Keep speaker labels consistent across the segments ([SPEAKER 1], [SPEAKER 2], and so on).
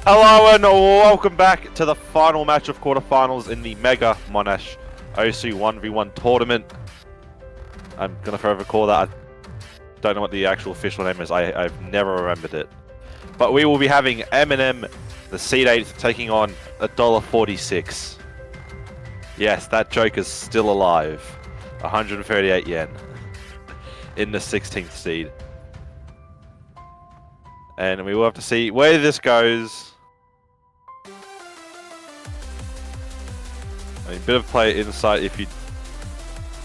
[SPEAKER 1] Hello and welcome back to the final match of quarterfinals in the Mega Monash OC 1v1 tournament. I'm gonna forever call that. I don't know what the actual official name is. I've never remembered it. But we will be having MnM, the Seed 8, taking on $1.46. Yes, that joke is still alive. 138 yen in the 16th seed. And we will have to see where this goes. I mean, a bit of player insight if you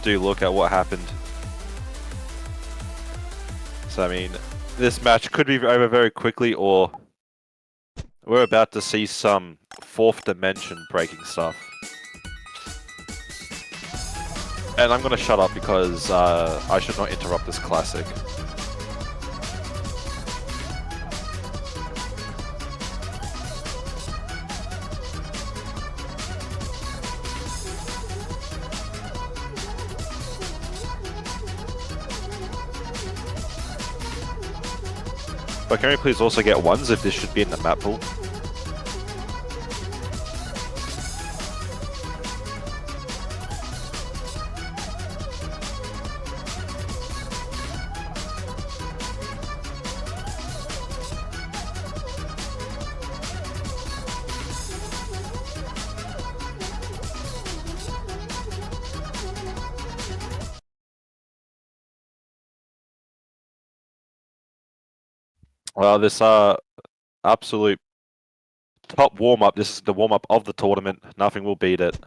[SPEAKER 1] do look at what happened. So, I mean, this match could be over very quickly, or we're about to see some fourth dimension breaking stuff. And I'm going to shut up because I should not interrupt this classic. But can we please also get ones if this should be in the map pool? Well, this absolute top warm-up, this is the warm-up of the tournament. Nothing will beat it.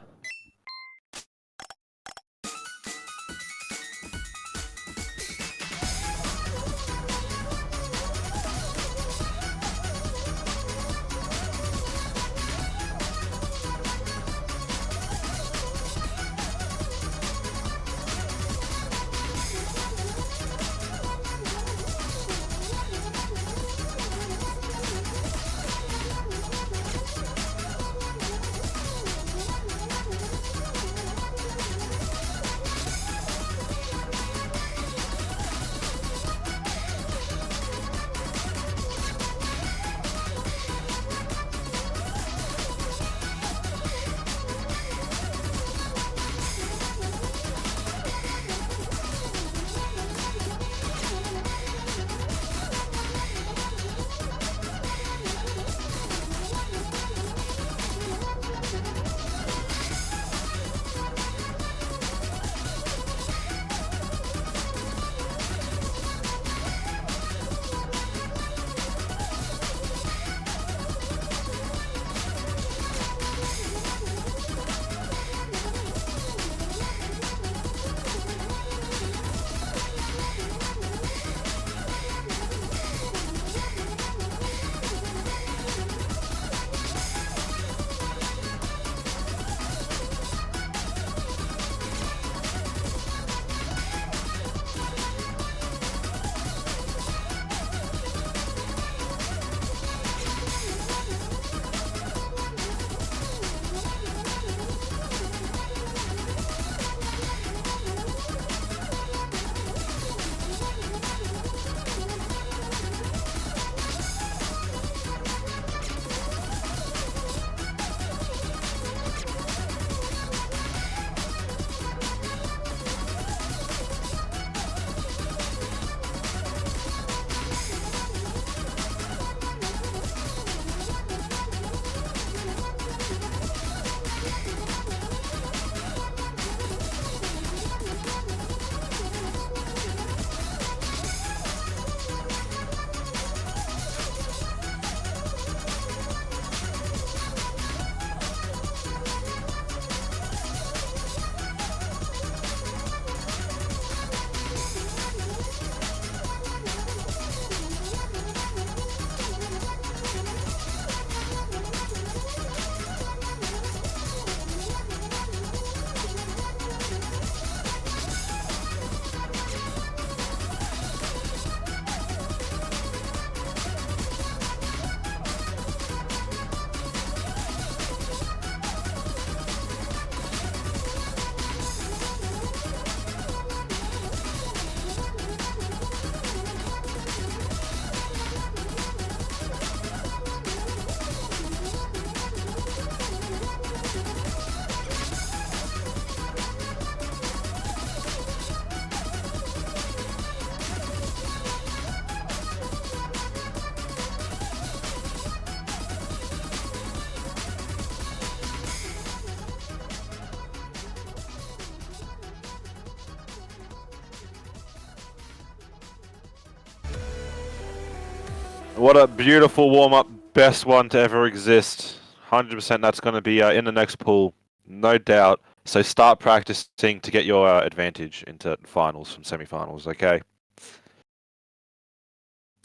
[SPEAKER 1] What a beautiful warm-up. Best one to ever exist. 100% that's going to be in the next pool. No doubt. So start practicing to get your advantage into finals from semi-finals, okay?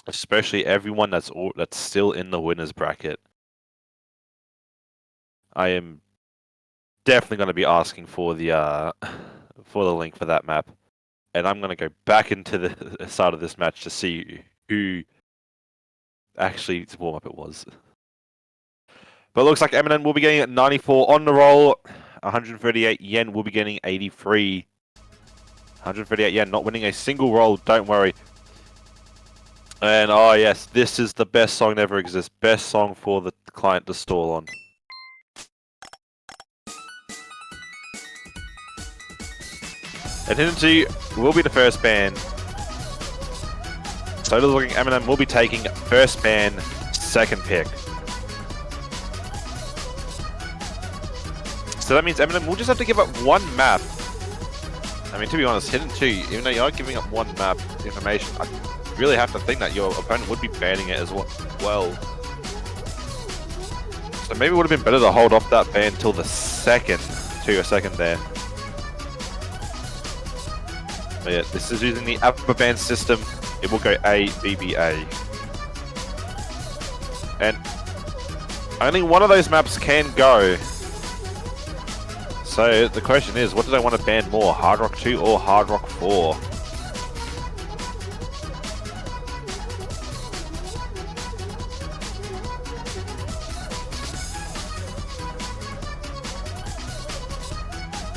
[SPEAKER 1] Especially everyone that's still in the winners bracket. I am definitely going to be asking for the link for that map. And I'm going to go back into the start of this match to see who actually warm-up it was. But it looks like MnM will be getting at 94 on the roll. 138 yen will be getting 83. 138 yen, not winning a single roll, don't worry. And oh yes, this is the best song that ever exists. Best song for the client to stall on. And Hindenty will be the first ban. So it is looking MnM will be taking first ban, second pick. So that means MnM will just have to give up one map. I mean, to be honest, Hidden 2, even though you are giving up one map information, I really have to think that your opponent would be banning it as well. So maybe it would have been better to hold off that ban until the second, to a second there. But yeah, this is using the upper ban system. It will go A, B, B, A. And only one of those maps can go. So the question is, what do they want to ban more, Hard Rock 2 or Hard Rock 4?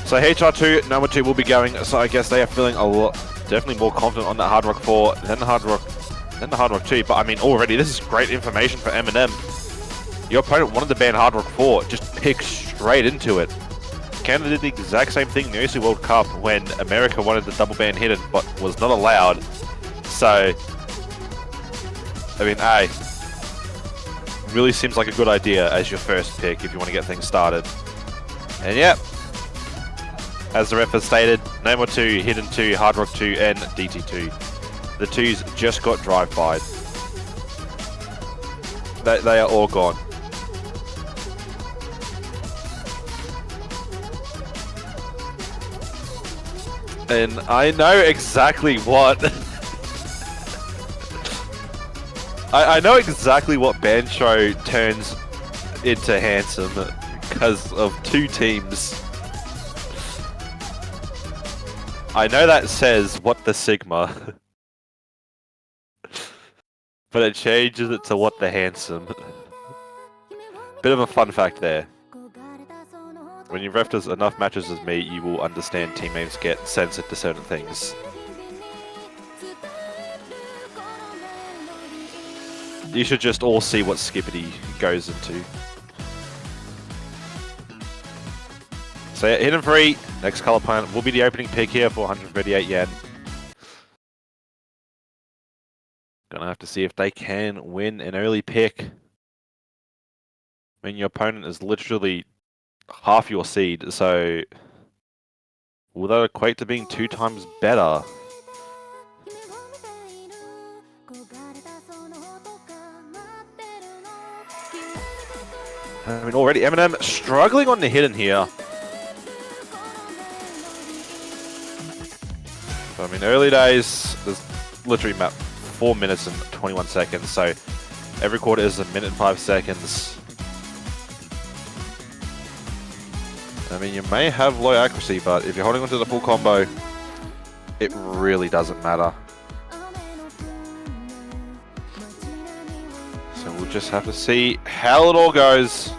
[SPEAKER 1] So HR2, number 2 will be going, so I guess they are feeling a lot, definitely more confident on that Hard Rock 4 than the Hard Rock 2. But I mean, already, this is great information for MnM. Your opponent wanted to ban Hard Rock 4, just pick straight into it. Canada did the exact same thing in the OC World Cup when America wanted the double ban hidden but was not allowed. So, I mean, A, really seems like a good idea as your first pick if you want to get things started. And yep, as the ref has stated, no more 2, Hidden 2, Hard Rock 2, and DT2. The 2s just got drive-by'd. They are all gone. And I know exactly what... I know exactly what Bancho turns into Handsome because of 2 teams. I know that says what the Sigma. But it changes it to what the Handsome. Bit of a fun fact there. When you've refed enough matches as me, you will understand team names get censored to certain things. You should just all see what Skippity goes into. So yeah, Hidden 3, next color planet will be the opening pick here for 138 yen. Gonna have to see if they can win an early pick. I mean, your opponent is literally half your seed, so will that equate to being 2 times better? I mean, already MnM struggling on the hidden here. So, I mean, early days, there's literally map 4 minutes and 21 seconds, so every quarter is 1 minute and 5 seconds. I mean, you may have low accuracy, but if you're holding onto the full combo, it really doesn't matter. So we'll just have to see how it all goes.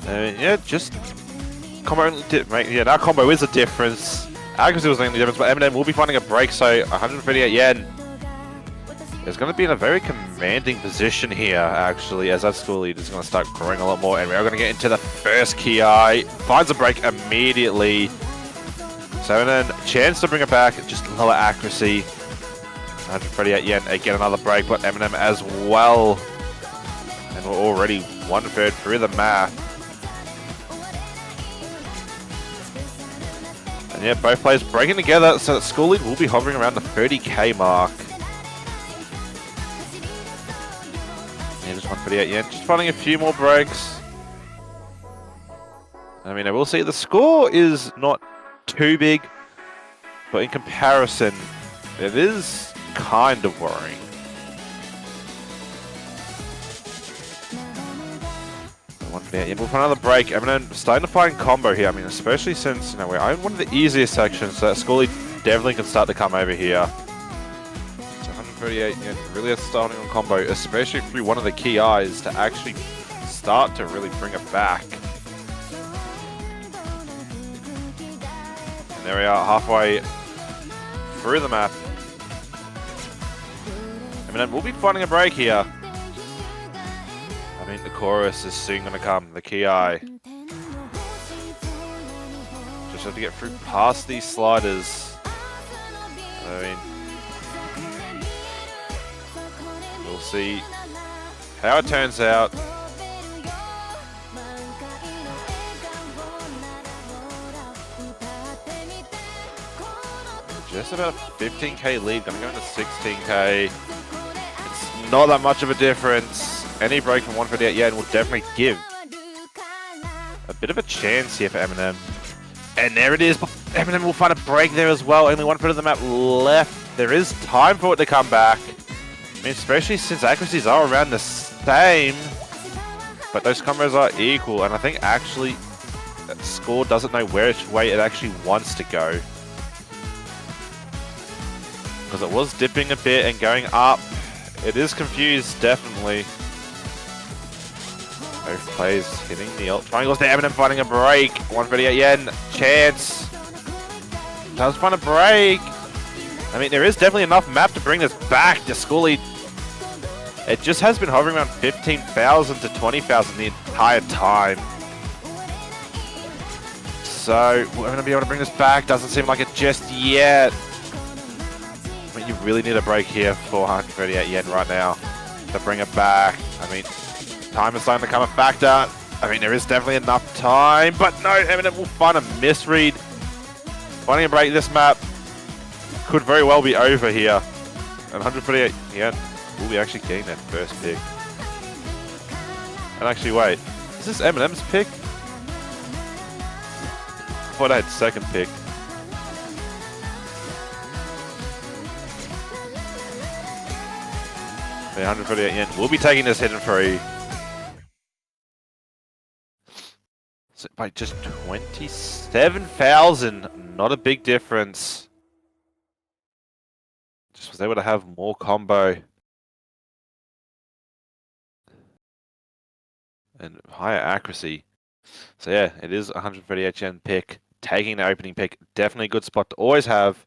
[SPEAKER 1] Yeah, just combo. Yeah, now combo is a difference. Accuracy was the only difference, but MnM will be finding a break. So 138 yen. It's going to be in a very commanding position here, actually, as that score lead is going to start growing a lot more, and we are going to get into the first Ki. Finds a break immediately. So then, chance to bring it back, just lower accuracy. 138 yen, again another break, but MnM as well. And we're already 1/3 through the map. And yeah, both players breaking together, so that score lead will be hovering around the 30k mark. Yeah, just 138 yen, just finding a few more breaks. I mean, I will say the score is not too big, but in comparison, it is kind of worrying. Yeah, we'll find another break. MnM starting to find combo here. I mean, especially since, you know, we're in one of the easiest sections, so that score lead definitely can start to come over here. So 138, yeah, really starting on combo, especially through one of the key eyes to actually start to really bring it back. And there we are, halfway through the map. MnM will be finding a break here. I mean, the chorus is soon going to come, the key eye. Just have to get through past these sliders. I mean, we'll see how it turns out. Just about a 15k lead, going to go into 16k. It's not that much of a difference. Any break from 138 yen will definitely give a bit of a chance here for MnM. And there it is. MnM will find a break there as well. Only 1 foot of the map left. There is time for it to come back. I mean, especially since accuracies are around the same. But those combos are equal. And I think actually that score doesn't know which way it actually wants to go. Because it was dipping a bit and going up. It is confused, definitely. Both players hitting the ult triangles there. MnM finding a break. 138 yen. Chance. Does find a break. I mean, there is definitely enough map to bring this back. The score lead, it just has been hovering around 15,000 to 20,000 the entire time. So, we're going to be able to bring this back. Doesn't seem like it just yet. I mean, you really need a break here for 138 yen right now to bring it back. I mean, time is starting to become a factor. I mean, there is definitely enough time, but no, MnM will find a misread. Finding a break this map could very well be over here. And 148 yen will be actually getting their first pick. And actually, wait, is this MnM's pick? I thought I had second pick. The 148 yen will be taking this hidden free. So by just 27,000, not a big difference. Just was able to have more combo. And higher accuracy. So yeah, it is 138 yen pick. Taking the opening pick, definitely a good spot to always have.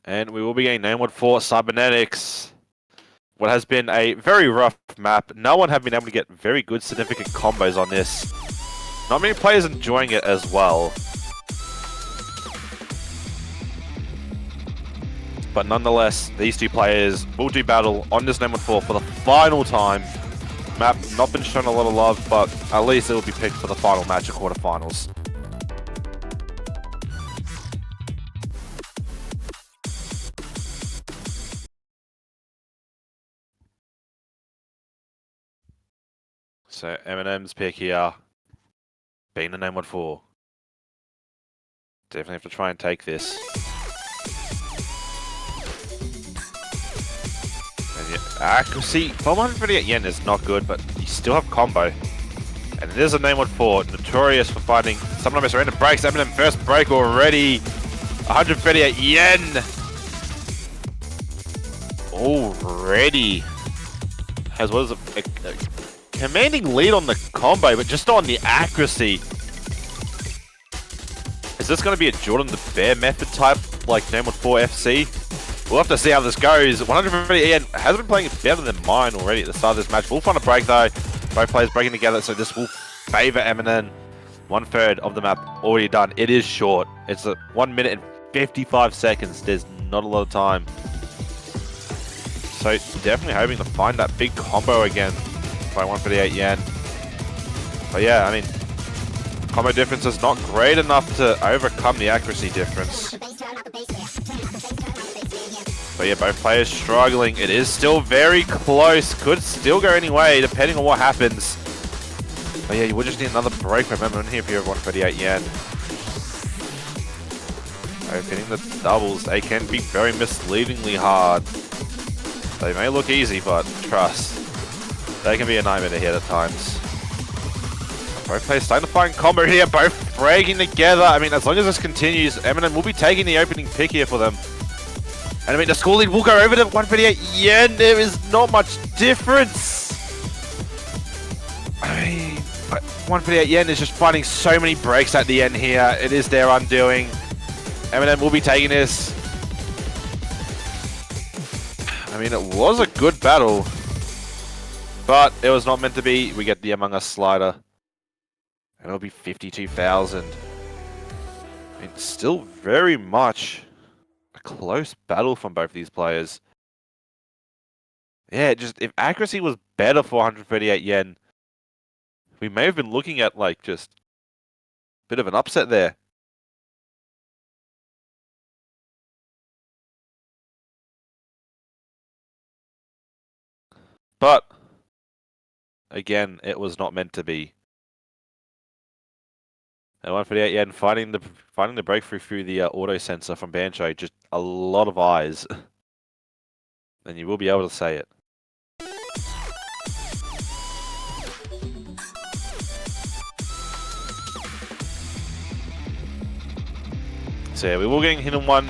[SPEAKER 1] And we will be getting named for Cybernetics. What has been a very rough map. No one have been able to get very good significant combos on this. Not many players enjoying it as well. But nonetheless, these two players will do battle on this named for the final time. Map not been shown a lot of love, but at least it will be picked for the final match of quarterfinals. So MnM's pick here, being the name 1-4. Definitely have to try and take this. And yeah, accuracy, 138 yen is not good, but you still have combo. And it is a name 1-4, notorious for finding sometimes random breaks. MnM first break already, 138 yen. Already has what is a commanding lead on the combo, but just on the accuracy. Is this going to be a Jordan the Bear method type, like Name 1-4 FC? We'll have to see how this goes. 150 yen has been playing better than mine already at the start of this match. We'll find a break though. Both players breaking together, so this will favor MnM. 1/3 of the map already done. It is short. It's a 1 minute and 55 seconds. There's not a lot of time. So definitely hoping to find that big combo again by 138 yen. But yeah, I mean, combo difference is not great enough to overcome the accuracy difference. But yeah, both players struggling. It is still very close. Could still go any way, depending on what happens. But yeah, you would just need another break from MnM here if you have 138 yen. Opening the doubles, they can be very misleadingly hard. They may look easy, but trust, they can be a nightmare to hit at times. Both players starting to find combo here, both breaking together. I mean, as long as this continues, MnM will be taking the opening pick here for them. And I mean, the score lead will go over to 138 yen. There is not much difference. I mean, 138 yen is just finding so many breaks at the end here. It is their undoing. MnM will be taking this. I mean, it was a good battle, but it was not meant to be. We get the Among Us slider, and it'll be 52,000. I mean, still very much a close battle from both of these players. Yeah, just if accuracy was better for 138 yen, we may have been looking at like just a bit of an upset there. But again, it was not meant to be. And 138 yen finding the breakthrough through the auto sensor from Bancho, just a lot of eyes. And you will be able to say it. So yeah, we were getting hit on one,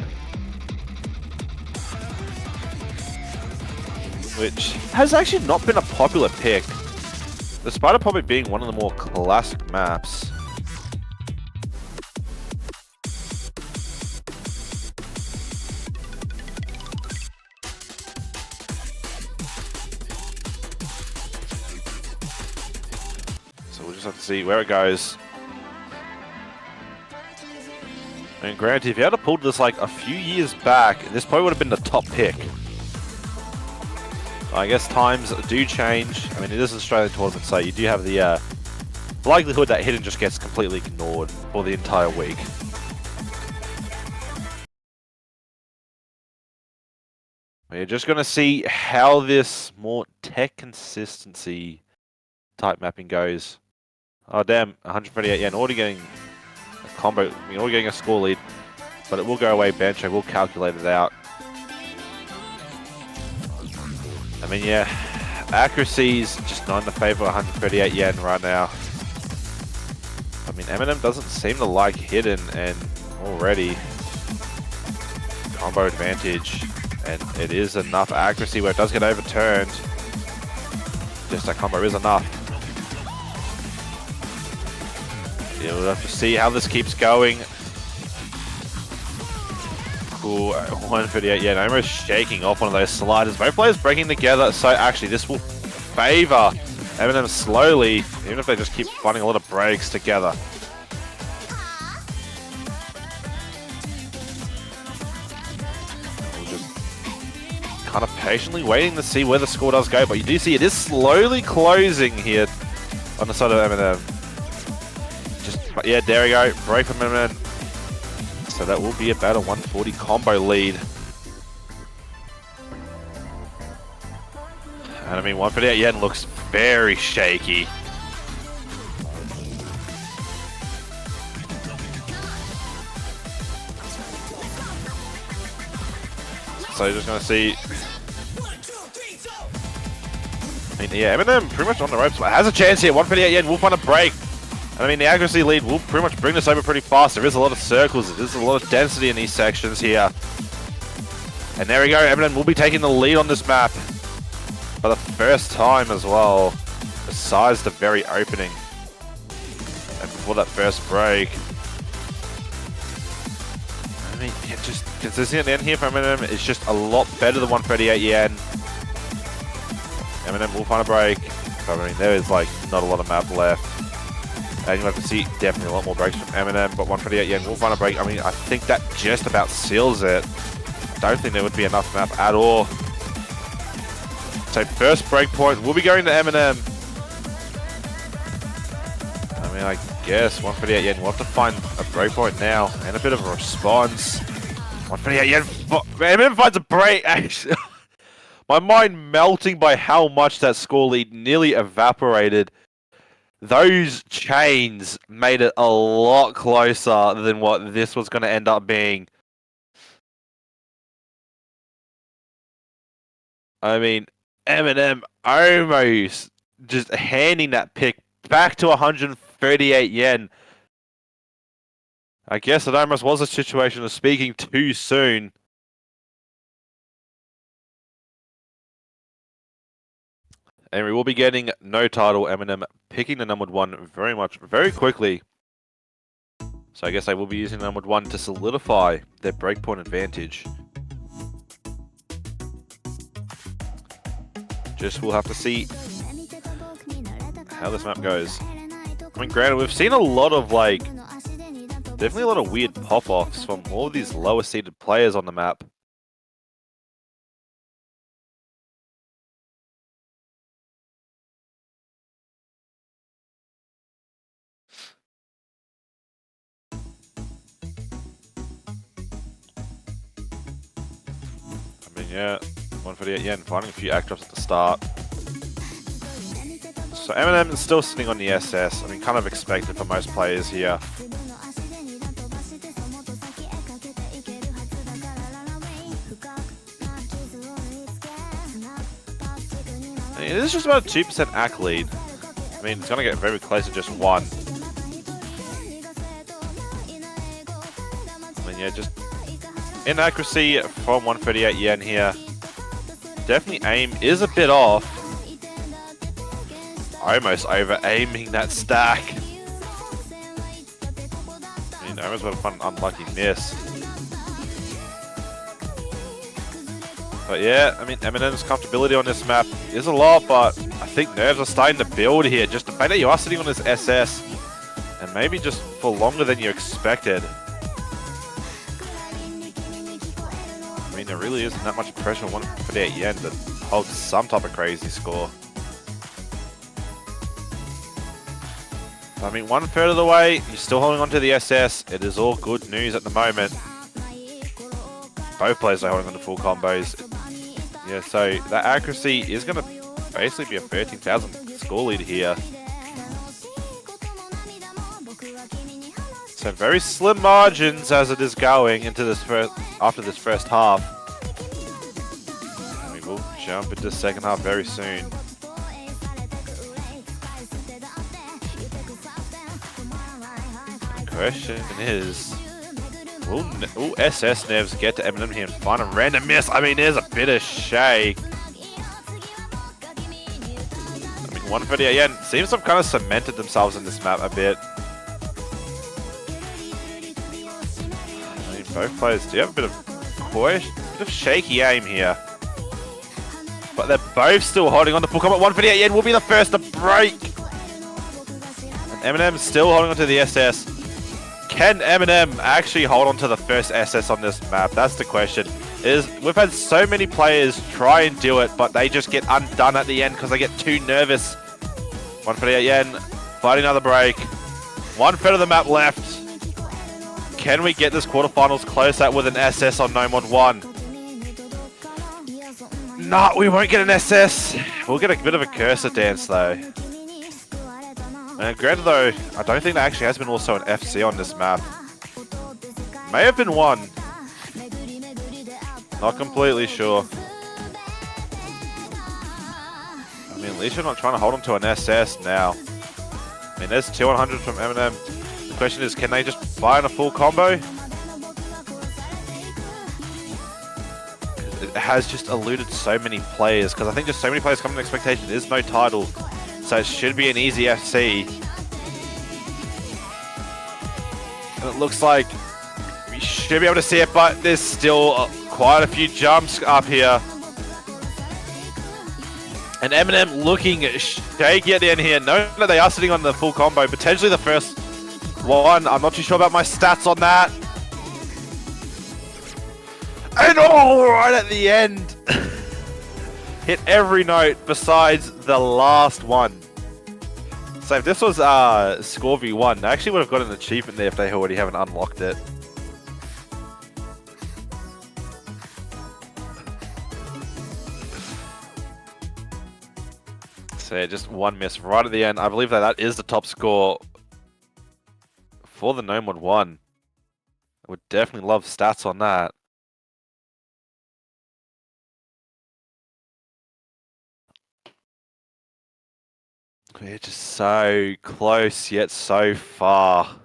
[SPEAKER 1] which has actually not been a popular pick, despite it probably being one of the more classic maps. So we'll just have to see where it goes. And granted, if you had to pull this like a few years back, this probably would have been the top pick. I guess times do change. I mean, it is an Australian tournament, so you do have the likelihood that hidden just gets completely ignored for the entire week. We're just going to see how this more tech consistency type mapping goes. Oh damn, 138 yen, already getting a combo, I mean, already getting a score lead, but it will go away. Bancho will calculate it out. I mean, yeah, accuracy's just not in the favor of 138 yen right now. I mean, MnM doesn't seem to like hidden, and already combo advantage, and it is enough accuracy where it does get overturned. Just that combo is enough. Yeah, we'll have to see how this keeps going. Cool, 138, yeah, almost shaking off one of those sliders. Both players breaking together, so actually this will favor MnM slowly, even if they just keep finding a lot of breaks together. We're just kind of patiently waiting to see where the score does go, but you do see it is slowly closing here on the side of MnM. But yeah, there we go, break from MnM. So that will be about a 140 combo lead. And I mean, 138 yen looks very shaky. So you're just going to see... I mean, yeah, MnM pretty much on the ropes, but has a chance here. 138 yen will find a break. I mean, the accuracy lead will pretty much bring this over pretty fast. There is a lot of circles. There's a lot of density in these sections here. And there we go. MnM will be taking the lead on this map for the first time as well, besides the very opening. And before that first break. I mean, yeah, just consistency at the end here for MnM is just a lot better than 138 yen. MnM will find a break. But I mean, there is like not a lot of map left. And you'll have to see definitely a lot more breaks from MnM, but 138 yen will find a break. I mean, I think that just about seals it. I don't think there would be enough map at all. So first break point will be going to MnM. I mean, I guess 138 yen will have to find a break point now and a bit of a response. 138 yen, MnM finds a break. Actually, my mind melting by how much that score lead nearly evaporated. Those chains made it a lot closer than what this was going to end up being. I mean, MnM almost just handing that pick back to 138 yen. I guess it almost was a situation of speaking too soon. And we will be getting no title. MnM picking the numbered one very quickly. So I guess they will be using the numbered one to solidify their breakpoint advantage. Just we'll have to see how this map goes. I mean, granted, we've seen a lot of definitely a lot of weird pop-offs from all of these lower seeded players on the map. I mean, yeah, 148 yen, finding a few act drops at the start. So MnM is still sitting on the SS. I mean, kind of expected for most players here. I mean, it is just about a 2% act lead. I mean, it's going to get very close to just 1. I mean, yeah, just inaccuracy from 138 yen here. Definitely aim is a bit off. Almost over-aiming that stack. I mean, almost would have fun unlucky miss. But yeah, I mean, MnM's comfortability on this map is a lot, but I think nerves are starting to build here. Just the fact that you are sitting on this SS, and maybe just for longer than you expected. I mean, there really isn't that much pressure on 148 yen to hold some type of crazy score. I mean, 1/3 of the way, you're still holding on to the SS. It is all good news at the moment. Both players are holding on to full combos. Yeah, so that accuracy is going to basically be a 13,000 score lead here. So very slim margins as it is going into this after this first half. And we will jump into the second half very soon. The question is, will SS Nevs get to MnM here and find a random miss? I mean, there's a bit of shake. I mean, 138 yen seems to have kind of cemented themselves in this map a bit. I mean, both players do have a bit of shaky aim here. But they're both still holding on to full combat. 138 yen will be the first to break. And MnM still holding on to the SS. Can MnM actually hold on to the first SS on this map? That's the question. We've had so many players try and do it, but they just get undone at the end because they get too nervous. 148 yen, fighting another break. 1/3 of the map left. Can we get this quarterfinals close out with an SS on No Mod 1? No, we won't get an SS. We'll get a bit of a cursor dance though. And granted though, I don't think there actually has been also an FC on this map. May have been one. Not completely sure. I mean, at least you're not trying to hold on to an SS now. I mean, there's 200 from MnM. The question is, can they just buy in a full combo? It has just eluded so many players, because I think just so many players come in expectation. There's no title. So it should be an easy FC. And it looks like we should be able to see it, but there's still quite a few jumps up here. And MnM looking shaky at the end here, knowing that they are sitting on the full combo, potentially the first one. I'm not too sure about my stats on that. And all right at the end. Hit every note besides the last one. So if this was Score V1, they actually would have got an achievement there if they already haven't unlocked it. So yeah, just one miss right at the end. I believe that is the top score for the No Mod 1. I would definitely love stats on that. We're just so close, yet so far.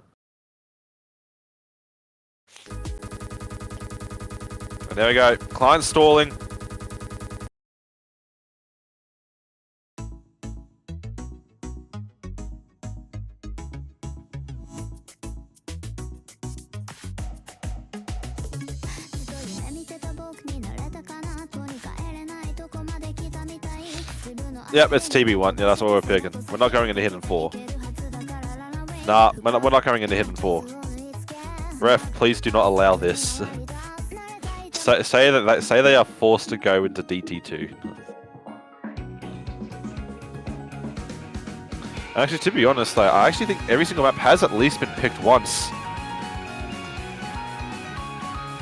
[SPEAKER 1] And there we go. Client stalling. Yep, it's TB1. Yeah, that's what we're picking. We're not going into Hidden 4. Nah, we're not going into Hidden 4. Ref, please do not allow this. Say they are forced to go into DT2. Actually, to be honest, though, I actually think every single map has at least been picked once.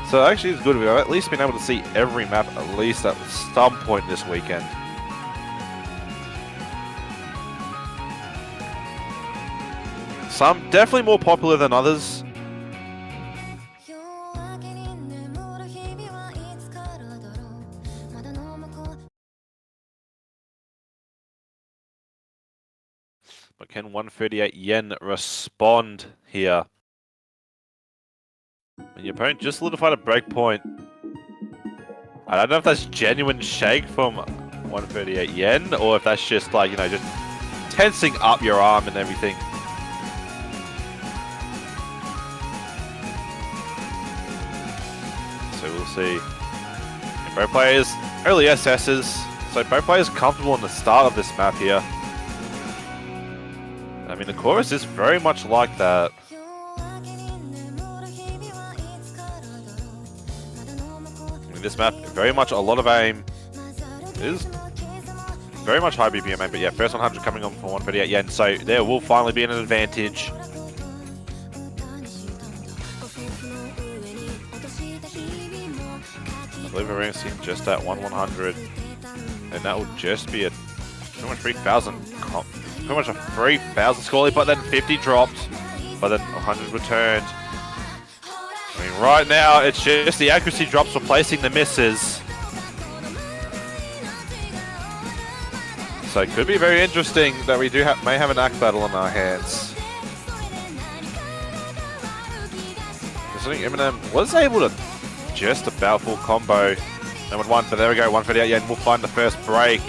[SPEAKER 1] So actually, it's good. We've at least been able to see every map at least at some point this weekend. Some definitely more popular than others. But can 138 yen respond here? And your opponent just solidified a breakpoint. I don't know if that's genuine shake from 138 yen, or if that's just like, you know, just tensing up your arm and everything. So we'll see. And both players, early SSs, so both players comfortable in the start of this map here. I mean, the chorus is very much like that. I mean, this map, very much a lot of aim. It is very much high BPM aim, but yeah, first 100 coming on for 138 yen, so there will finally be an advantage. I believe we're seeing just at 100, and that will just be a pretty much 3,000, pretty much a 3,000 score lead, but then 50 dropped, but then 100 returned. I mean, right now it's just the accuracy drops replacing the misses. So it could be very interesting that we may have an act battle on our hands. I think MnM was able to just about full combo number 1, but there we go, 138 yen. We'll find the first break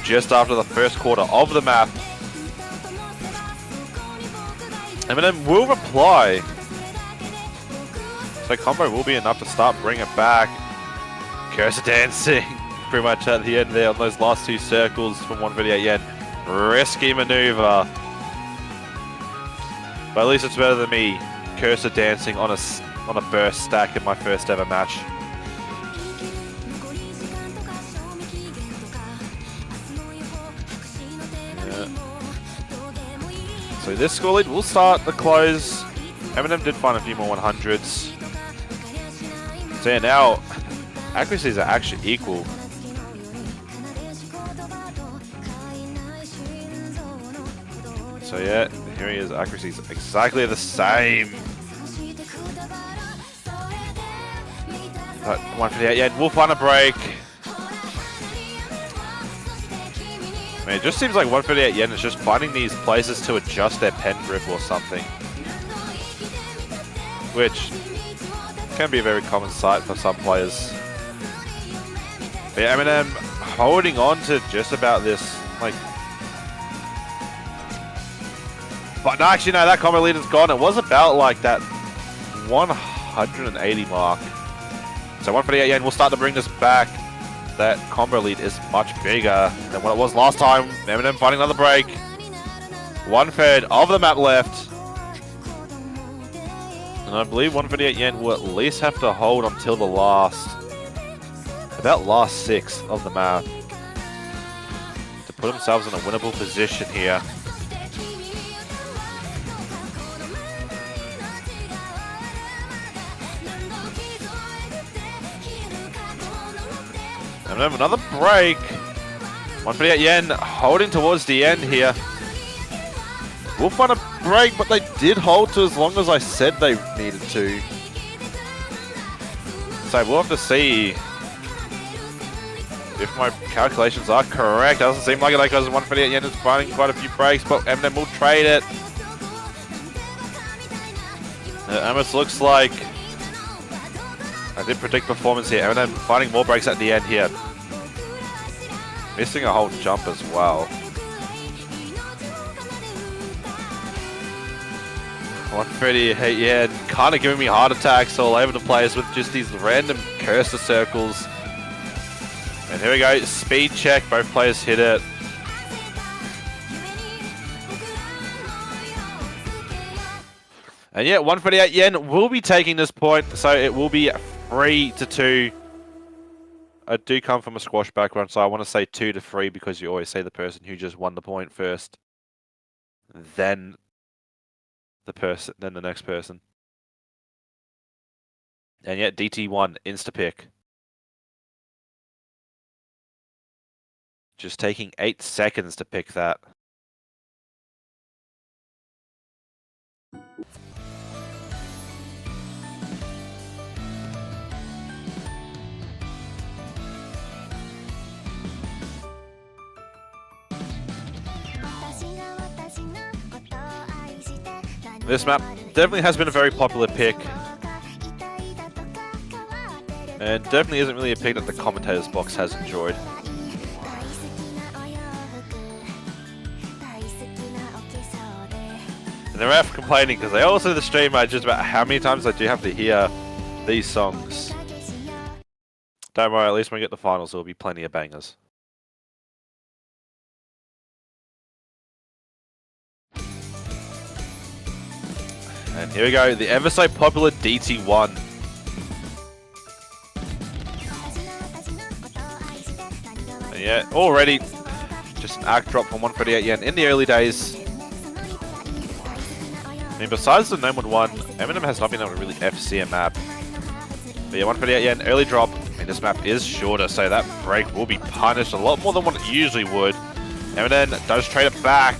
[SPEAKER 1] just after the first quarter of the map. MnM will reply. So combo will be enough to start bringing it back. Cursor dancing pretty much at the end there on those last 2 circles from 138 yen. Risky maneuver. But at least it's better than me cursor dancing on a burst stack in my first ever match. Yeah. So this score lead will start the close. MnM did find a few more 100s. So yeah, now accuracies are actually equal. So yeah, here he is, accuracies exactly the same. But 158, yeah, we'll find a break. I mean, it just seems like 158 yen is just finding these places to adjust their pen grip or something. Which can be a very common sight for some players. But yeah, MnM holding on to just about this, like... But no, actually no, that combo lead is gone. It was about like that 180 mark. So 148 yen will start to bring this back. that combo lead is much bigger than what it was last time. MnM finding another break. 1/3 of the map left. And I believe 138 Yen will at least have to hold until the last, about last 6 of the map, to put themselves in a winnable position here. And then another break. 138 Yen holding towards the end here. We'll find a break, but they did hold to as long as I said they needed to. So we'll have to see if my calculations are correct. Doesn't seem like it because 138 Yen is finding quite a few breaks, but MnM will trade it. It almost looks like I did predict performance here. MnM finding more breaks at the end here. Missing a whole jump as well. 138 Yen kind of giving me heart attacks all over the place with just these random cursor circles. And here we go, speed check, both players hit it. And yeah, 138 Yen will be taking this point, so it will be 3-2. I do come from a squash background, so I want to say 2-3 because you always say the person who just won the point first, then the next person. And yet DT1 insta-pick. Just taking 8 seconds to pick that. This map definitely has been a very popular pick. And definitely isn't really a pick that the commentators box has enjoyed. And the ref complaining because they also the stream just about how many times I do have to hear these songs. Don't worry, at least when we get the finals there will be plenty of bangers. And here we go, the ever so popular DT1. And yeah, already just an arc drop from 138 Yen in the early days. I mean, besides the Nomad 1, MnM has not been able to really FC a map. But yeah, 138 Yen, early drop. I mean, this map is shorter, so that break will be punished a lot more than what it usually would. MnM does trade it back.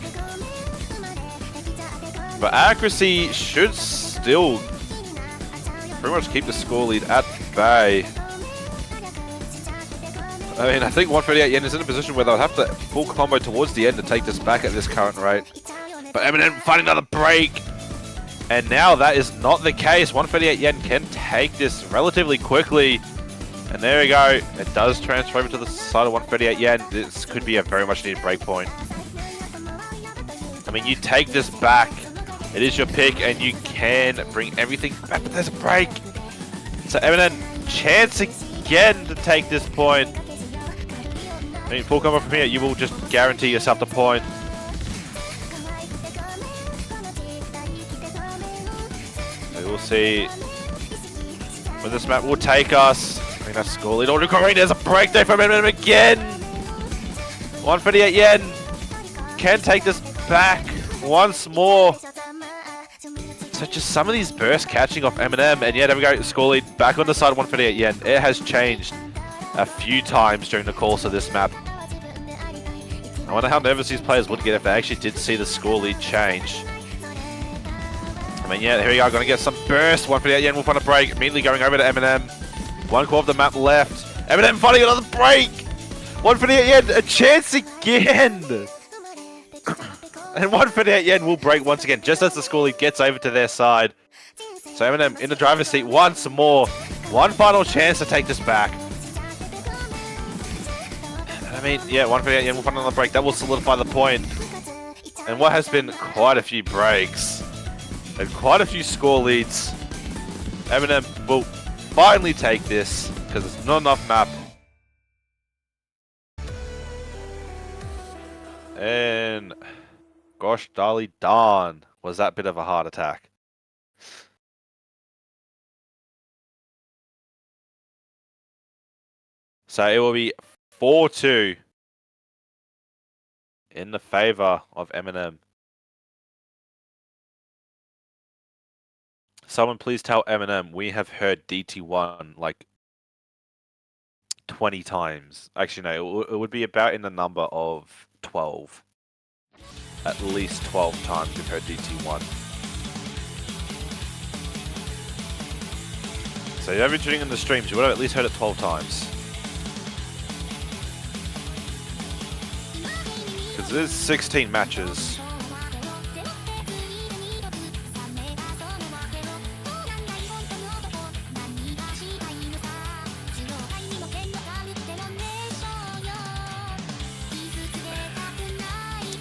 [SPEAKER 1] But accuracy should still pretty much keep the score lead at bay. I mean, I think 138 Yen is in a position where they'll have to full combo towards the end to take this back at this current rate. But MnM finding another break. And now that is not the case. 138 Yen can take this relatively quickly. And there we go. It does transfer over to the side of 138 Yen. This could be a very much needed break point. I mean, you take this back. It is your pick, and you can bring everything back, but there's a break. So MnM, chance again to take this point. I mean, full combo from here, you will just guarantee yourself the point. We will see where this map will take us. I mean, that's score lead. There's a break there from MnM again. 138 Yen can take this back once more. So just some of these bursts catching off MnM, and yeah, there we go, score lead back on the side of 138 Yen. It has changed a few times during the course of this map. I wonder how nervous these players would get if they actually did see the score lead change. I mean, yeah, here we are, going to get some burst. 138 Yen will find a break, immediately going over to MnM. 1 quarter of the map left. MnM finding another break! 138 Yen, a chance again! And 138 Yen will break once again, just as the score lead gets over to their side. So MnM in the driver's seat once more. One final chance to take this back. I mean, yeah, 138 Yen will find another break. That will solidify the point. And what has been quite a few breaks and quite a few score leads, MnM will finally take this because it's not enough map And gosh, Dali darn, was that bit of a heart attack. So it will be 4-2 in the favor of MnM. Someone please tell MnM we have heard DT1 like 20 times. Actually, no, it would be about in the number of 12. At least 12 times we've heard DT1. So if you've been tuning in the streams, you would have at least heard it 12 times. Because there's 16 matches.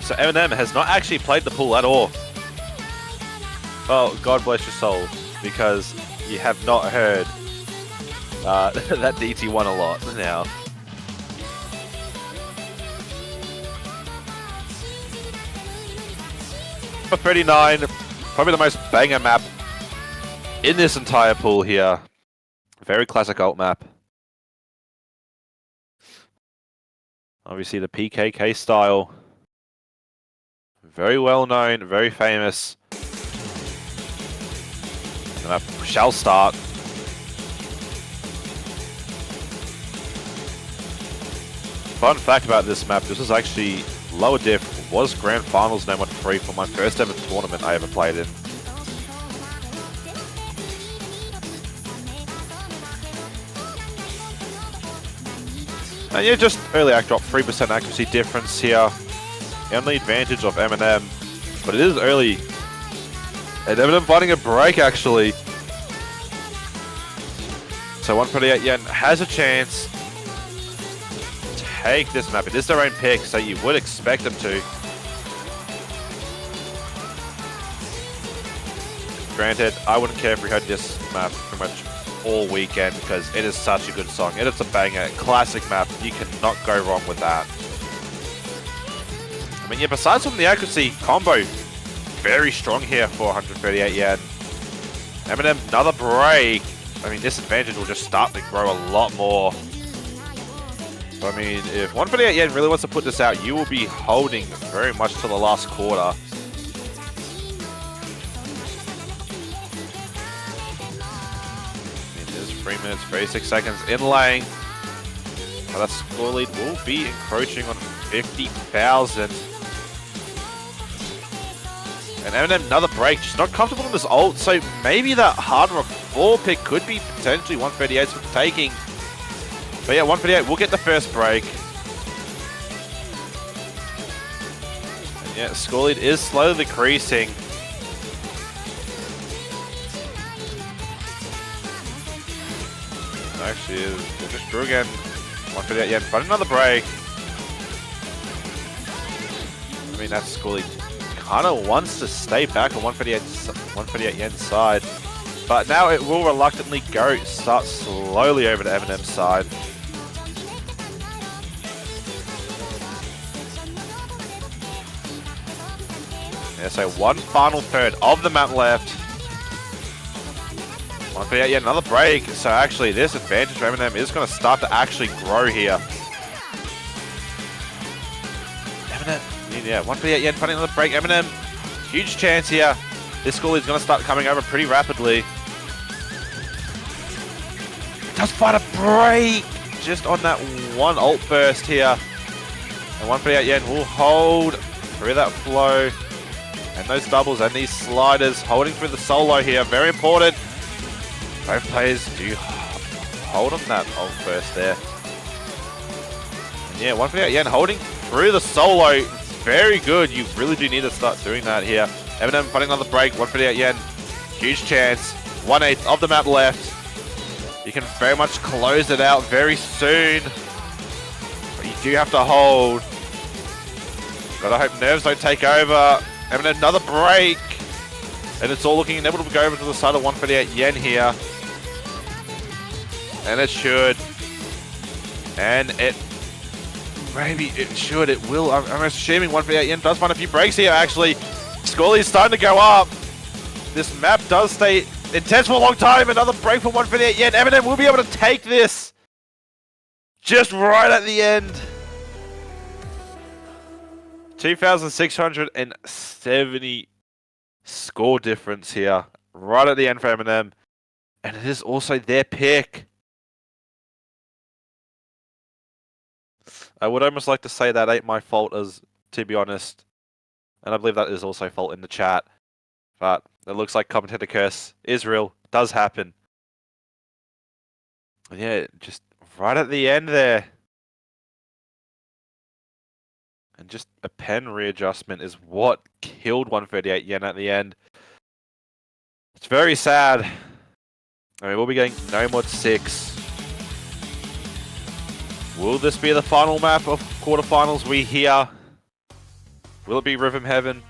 [SPEAKER 1] So MnM has not actually played the pool at all. Oh, God bless your soul, because you have not heard that DT1 a lot now. For 39, probably the most banger map in this entire pool here. Very classic ult map. Obviously the PKK style. Very well known, very famous. The map shall start. Fun fact about this map, this was actually lower diff, was Grand Finals No. 3 for my first ever tournament I ever played in. And yeah, just early act drop, 3% accuracy difference here. The only advantage of MnM, but it is early. And MnM finding a break actually. So 148 Yen has a chance to take this map. It is their own pick, so you would expect them to. Granted, I wouldn't care if we heard this map pretty much all weekend because it is such a good song. It is a banger, classic map. You cannot go wrong with that. I mean, yeah, besides from the accuracy combo, very strong here for 138 Yen. MnM, another break. I mean, this advantage will just start to grow a lot more. So, I mean, if 138 Yen really wants to put this out, you will be holding very much to the last quarter. It is 3 minutes, 36 seconds in lane. But that score lead will be encroaching on 50,000. And MnM, another break, just not comfortable in this ult, so maybe that Hard Rock 4 pick could be potentially 138's for the taking. But yeah, 138 will get the first break. And yeah, score lead is slowly decreasing. Actually, it just drew again. 138 Yen, but another break. I mean, that score lead kind of wants to stay back on 138 Yen's side, but now it will reluctantly start slowly over to MnM's side. Yeah, so one final third of the map left. 138 Yen, another break. So actually, this advantage for MnM is going to start to actually grow here. Yeah, 138 Yen finding another break. MnM, huge chance here. This score is going to start coming over pretty rapidly. Does find a break just on that one ult burst here. And 138 Yen will hold through that flow. And those doubles and these sliders holding through the solo here. Very important. Both players do hold on that ult burst there. And yeah, 138 Yen holding through the solo. Very good. You really do need to start doing that here. MnM finding another break. 138 Yen. Huge chance. 1/8 of the map left. You can very much close it out very soon. But you do have to hold. Gotta hope nerves don't take over. MnM another break. And it's all looking inevitable to go over to the side of 138 Yen here. And it should. And it maybe it should, it will. I'm assuming 158 yen does find a few breaks here, actually. Scully's starting to go up. This map does stay intense for a long time. Another break for 158 yen. MnM will be able to take this just right at the end. 2,670 score difference here, right at the end for MnM. And it is also their pick. I would almost like to say that ain't my fault, as to be honest. And I believe that is also fault in the chat. But it looks like commentator curse is real. It does happen. And yeah, just right at the end there. And just a pen readjustment is what killed 138 yen at the end. It's very sad. I mean, we'll be getting no mod 6. Will this be the final map of quarterfinals we hear? Will it be Rhythm Heaven?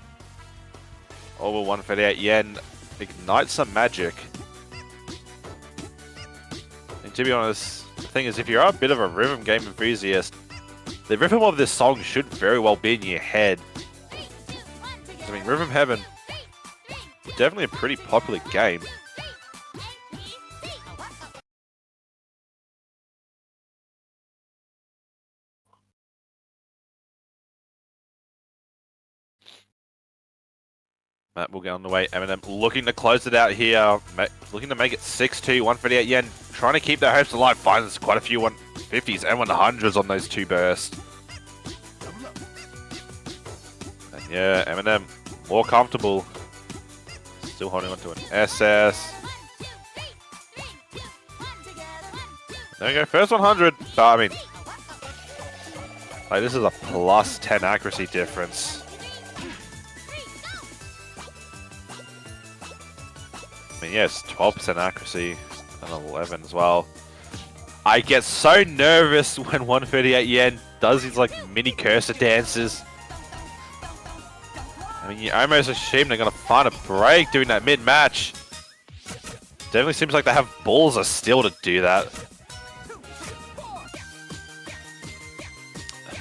[SPEAKER 1] Or will 138 yen ignite some magic? And to be honest, the thing is, if you're a bit of a rhythm game enthusiast, the rhythm of this song should very well be in your head. I mean, Rhythm Heaven, definitely a pretty popular game. Matt will get on the way. MnM looking to close it out here. Looking to make it 6-2, 138 yen. Trying to keep their hopes alive. Finds quite a few 150s and 100s on those two bursts. And yeah, MnM more comfortable. Still holding on to an SS. There we go, first 100. But I mean, like, this is a plus 10 accuracy difference. I mean, yes, 12% accuracy and 11 as well. I get so nervous when 138 yen does these like mini cursor dances. I mean, you almost assume they're going to find a break doing that mid-match. Definitely seems like they have balls of steel to do that.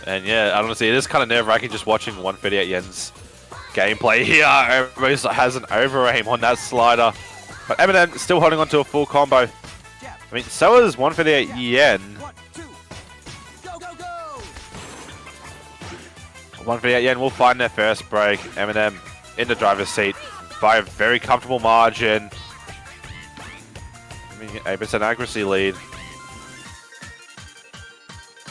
[SPEAKER 1] And yeah, honestly, it is kind of nerve-wracking just watching 138 yen's gameplay here. Almost has an over-aim on that slider. But MnM still holding on to a full combo. I mean, so is 158 yen. 158 yen will find their first break. MnM in the driver's seat by a very comfortable margin. I mean, 8% accuracy lead.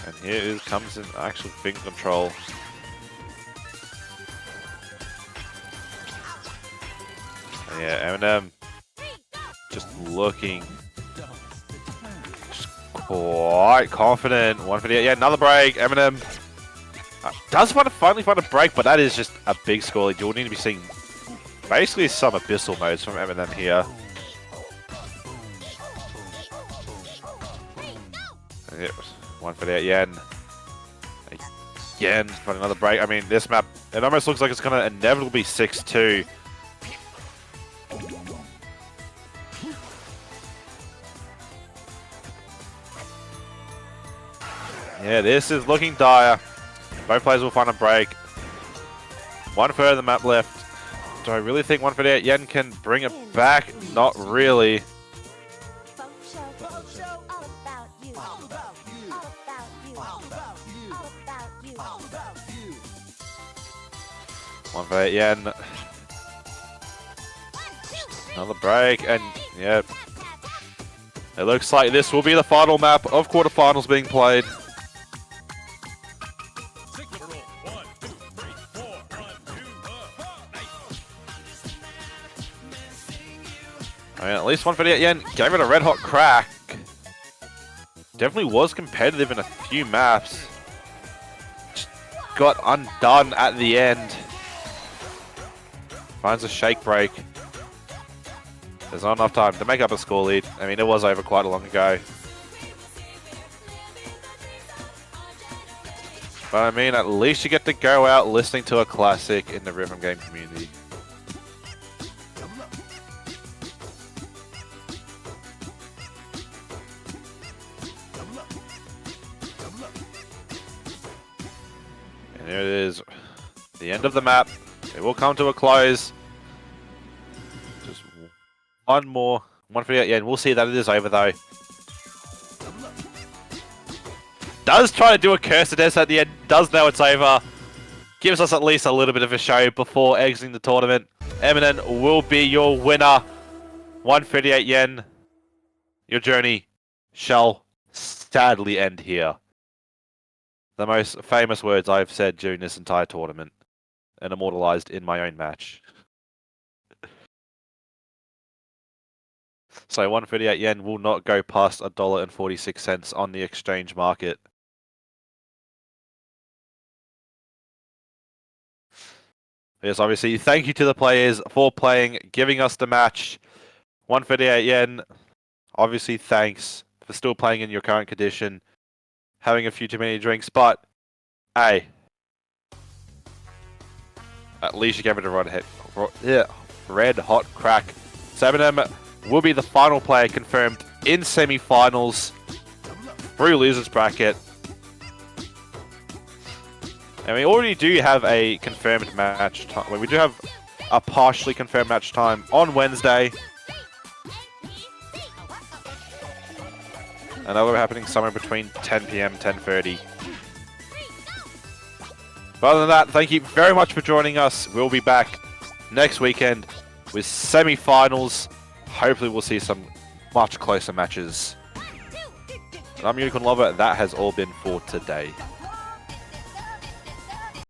[SPEAKER 1] And here comes an actual finger control. And yeah, MnM just looking quite confident. 158, yeah, another break. MnM does finally find a break, but that is just a big score lead. You'll need to be seeing basically some abyssal modes from MnM here. And yeah, 158 yen. Again, find another break. I mean, this map, it almost looks like it's going to inevitably be 6-2. Yeah, this is looking dire. Both players will find a break. 1/3 of the map left. Do I really think 158 yen can bring it back? Not really. 158 yen. Another break, and yeah. It looks like this will be the final map of quarterfinals being played. I mean, at least 158 yen gave it a red hot crack. Definitely was competitive in a few maps. Just got undone at the end. Finds a shake break. There's not enough time to make up a score lead. I mean, it was over quite a long ago. But I mean, at least you get to go out listening to a classic in the rhythm game community. And here it is. The end of the map. It will come to a close. Just one more. 148 yen. We'll see that it is over though. Does try to do a cursor death at the end. Does know it's over. Gives us at least a little bit of a show before exiting the tournament. MnM will be your winner. 138 yen. Your journey shall sadly end here. The most famous words I've said during this entire tournament. And immortalized in my own match. So 138 yen will not go past $1.46 on the exchange market. Yes, obviously, thank you to the players for playing, giving us the match. 138 yen. Obviously, thanks for still playing in your current condition. Having a few too many drinks, but hey, at least you gave it a red hot crack. So MnM will be the final player confirmed in semi-finals through losers bracket. And we already do have a confirmed match time. Well, we do have a partially confirmed match time on Wednesday. And that will be happening somewhere between 10 PM, 10:30. But other than that, thank you very much for joining us. We'll be back next weekend with semi-finals. Hopefully we'll see some much closer matches. And I'm Unicorn Lover. That has all been for today.